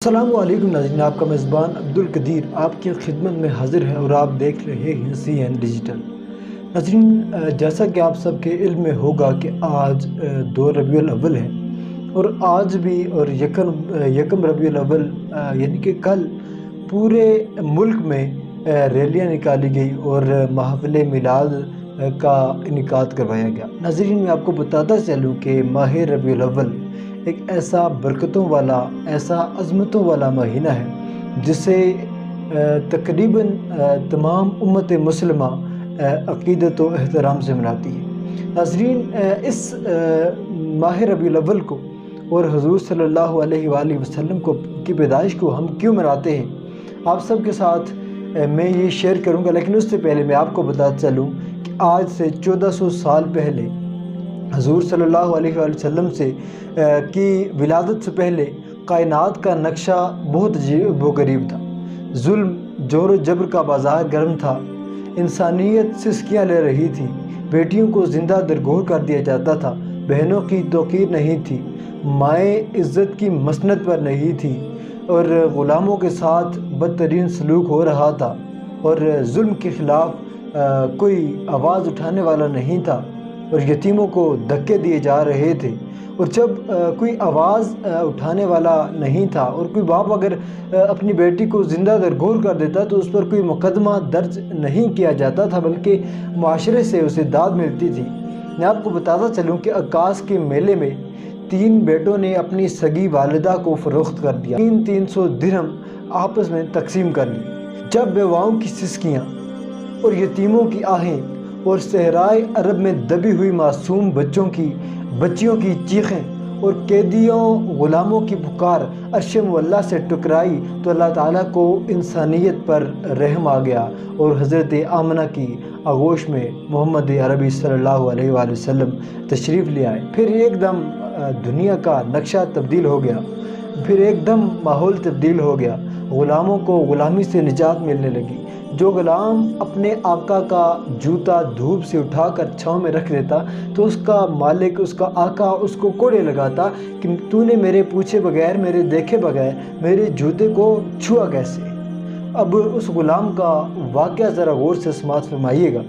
السلام علیکم ناظرین، آپ کا میزبان عبدالقدیر آپ کی خدمت میں حاضر ہے اور آپ دیکھ رہے ہیں CN ڈیجیٹل۔ ناظرین، جیسا کہ آپ سب کے علم میں ہوگا کہ آج 2 ربیع الاول ہے اور آج بھی اور یکم ربیع الاول یعنی کہ کل پورے ملک میں ریلیاں نکالی گئی اور محفل میلاد کا انعقاد کروایا گیا۔ ناظرین، میں آپ کو بتاتا چلوں کہ ماہ ربیع الاول ایک ایسا برکتوں والا، ایسا عظمتوں والا مہینہ ہے جسے تقریباً تمام امت مسلمہ عقیدت و احترام سے مناتی ہے۔ ناظرین، اس ماہ ربیع الاول کو اور حضور صلی اللہ علیہ وآلہ وسلم کی پیدائش کو ہم کیوں مناتے ہیں، آپ سب کے ساتھ میں یہ شیئر کروں گا، لیکن اس سے پہلے میں آپ کو بتاتا چلوں کہ آج سے 1400 سال پہلے حضور صلی اللہ علیہ وآلہ وسلم کی ولادت سے پہلے کائنات کا نقشہ بہت عجیب و غریب تھا۔ ظلم، جور و جبر کا بازار گرم تھا، انسانیت سسکیاں لے رہی تھی، بیٹیوں کو زندہ درگور کر دیا جاتا تھا، بہنوں کی توقیر نہیں تھی، مائیں عزت کی مسند پر نہیں تھی اور غلاموں کے ساتھ بدترین سلوک ہو رہا تھا اور ظلم کے خلاف کوئی آواز اٹھانے والا نہیں تھا اور یتیموں کو دھکے دیے جا رہے تھے۔ اور جب کوئی آواز اٹھانے والا نہیں تھا اور کوئی باپ اگر اپنی بیٹی کو زندہ درگور کر دیتا تو اس پر کوئی مقدمہ درج نہیں کیا جاتا تھا، بلکہ معاشرے سے اسے داد ملتی تھی۔ میں آپ کو بتاتا چلوں کہ عکاس کے میلے میں 3 بیٹوں نے اپنی سگی والدہ کو فروخت کر دیا، 300 درہم آپس میں تقسیم کر لی۔ جب بیواؤں کی سسکیاں اور یتیموں کی آہیں اور صحرائے عرب میں دبی ہوئی معصوم بچیوں کی چیخیں اور قیدیوں غلاموں کی پکار عرش معلیٰ سے ٹکرائی تو اللہ تعالیٰ کو انسانیت پر رحم آ گیا اور حضرت آمنہ کی آغوش میں محمد عربی صلی اللہ علیہ وآلہ وسلم تشریف لے آئے۔ پھر ایک دم دنیا کا نقشہ تبدیل ہو گیا، پھر ایک دم ماحول تبدیل ہو گیا، غلاموں کو غلامی سے نجات ملنے لگی۔ جو غلام اپنے آقا کا جوتا دھوپ سے اٹھا کر چھاؤں میں رکھ دیتا تو اس کا مالک، اس کا آقا اس کو کوڑے لگاتا کہ تو نے میرے پوچھے بغیر، میرے دیکھے بغیر میرے جوتے کو چھوا کیسے۔ اب اس غلام کا واقعہ ذرا غور سے سماعت فرمائیے گا۔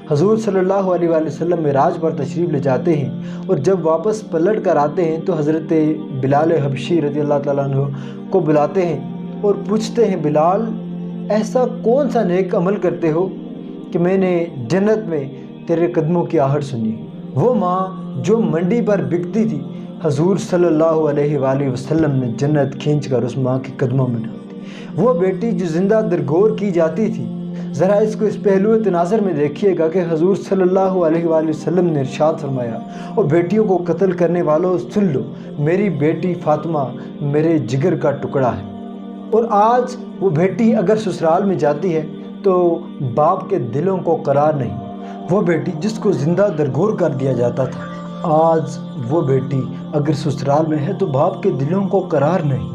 حضور صلی اللہ علیہ وآلہ وسلم معراج پر تشریف لے جاتے ہیں اور جب واپس پلٹ کر آتے ہیں تو حضرت بلال حبشی رضی اللہ تعالیٰ عنہ کو بلاتے ہیں اور پوچھتے ہیں، بلال، ایسا کون سا نیک عمل کرتے ہو کہ میں نے جنت میں تیرے قدموں کی آہٹ سنی؟ وہ ماں جو منڈی پر بکتی تھی، حضور صلی اللہ علیہ وآلہ وسلم نے جنت کھینچ کر اس ماں کے قدموں میں ڈال دی۔ وہ بیٹی جو زندہ درگور کی جاتی تھی، ذرا اس کو اس پہلو تناظر میں دیکھیے گا کہ حضور صلی اللہ علیہ وآلہ وسلم نے ارشاد فرمایا، اور بیٹیوں کو قتل کرنے والوں سن لو، میری بیٹی فاطمہ میرے جگر کا ٹکڑا ہے۔ اور آج وہ بیٹی اگر سسرال میں جاتی ہے تو باپ کے دلوں کو قرار نہیں۔ وہ بیٹی جس کو زندہ درگور کر دیا جاتا تھا، آج وہ بیٹی اگر سسرال میں ہے تو باپ کے دلوں کو قرار نہیں۔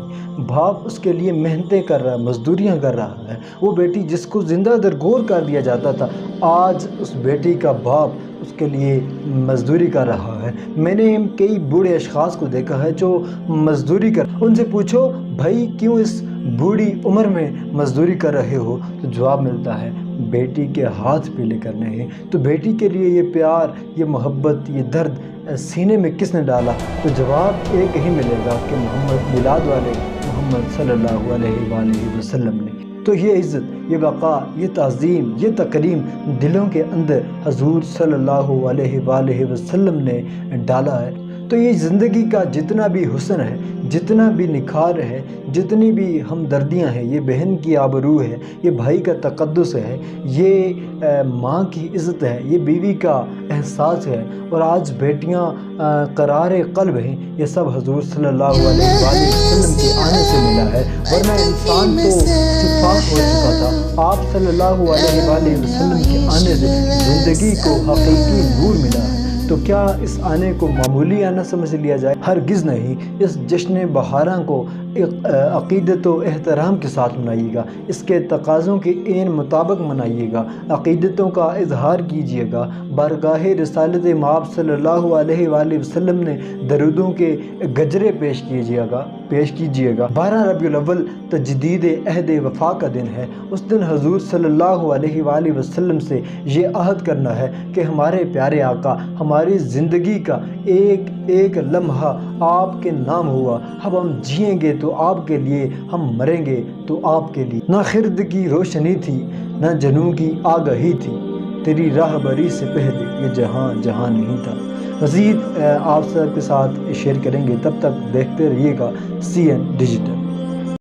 باپ اس کے لیے محنتیں کر رہا ہے، مزدوریاں کر رہا ہے۔ وہ بیٹی جس کو زندہ درگور کر دیا جاتا تھا، آج اس بیٹی کا باپ اس کے لیے مزدوری کر رہا ہے۔ میں نے کئی بوڑھے اشخاص کو دیکھا ہے جو مزدوری ان سے پوچھو، بھائی کیوں اس بوڑھی عمر میں مزدوری کر رہے ہو، تو جواب ملتا ہے، بیٹی کے ہاتھ پیلے کرنے ہیں۔ تو بیٹی کے لیے یہ پیار، یہ محبت، یہ درد سینے میں کس نے ڈالا؟ تو جواب ایک ہی ملے گا کہ محمد میلاد والے محمد صلی اللہ علیہ وآلہ وسلم نے۔ تو یہ عزت، یہ وقار، یہ تعظیم، یہ تکریم دلوں کے اندر حضور صلی اللہ علیہ وآلہ وسلم نے ڈالا ہے۔ تو یہ زندگی کا جتنا بھی حسن ہے، جتنا بھی نکھار ہے، جتنی بھی ہمدردیاں ہیں، یہ بہن کی آبرو ہے، یہ بھائی کا تقدس ہے، یہ ماں کی عزت ہے، یہ بیوی کا احساس ہے، اور آج بیٹیاں قرار قلب ہیں، یہ سب حضور صلی اللہ علیہ وآلہ وسلم کے آنے سے ملا ہے، ورنہ انسان تو صفات ہو چکا تھا۔ آپ صلی اللہ علیہ وآلہ وسلم کے آنے سے زندگی کو حقیقی نور ملا ہے، تو کیا اس آنے کو معمولی آنا سمجھ لیا جائے؟ ہرگز نہیں۔ اس جشن بہاراں کو عقیدت و احترام کے ساتھ منائیے گا، اس کے تقاضوں کے عین مطابق منائیے گا، عقیدتوں کا اظہار کیجیے گا، بارگاہ رسالت مآب صلی اللہ علیہ وآلہ وسلم نے درودوں کے گجرے پیش کیجیے گا۔ 12 ربیع الاول تجدید عہد وفا کا دن ہے۔ اس دن حضور صلی اللہ علیہ وآلہ وسلم سے یہ عہد کرنا ہے کہ ہمارے پیارے آقا ہماری زندگی کا ایک ایک لمحہ آپ کے نام ہوا، اب ہم جئیں گے تو آپ کے لیے، ہم مریں گے تو آپ کے لیے۔ نہ خرد کی روشنی تھی نہ جنوں کی آگہی تھی، تیری راہبری سے پہلے یہ جہاں جہاں نہیں تھا۔ مزید آپ سب کے ساتھ شیئر کریں گے، تب تک دیکھتے رہیے گا CN ڈیجیٹل۔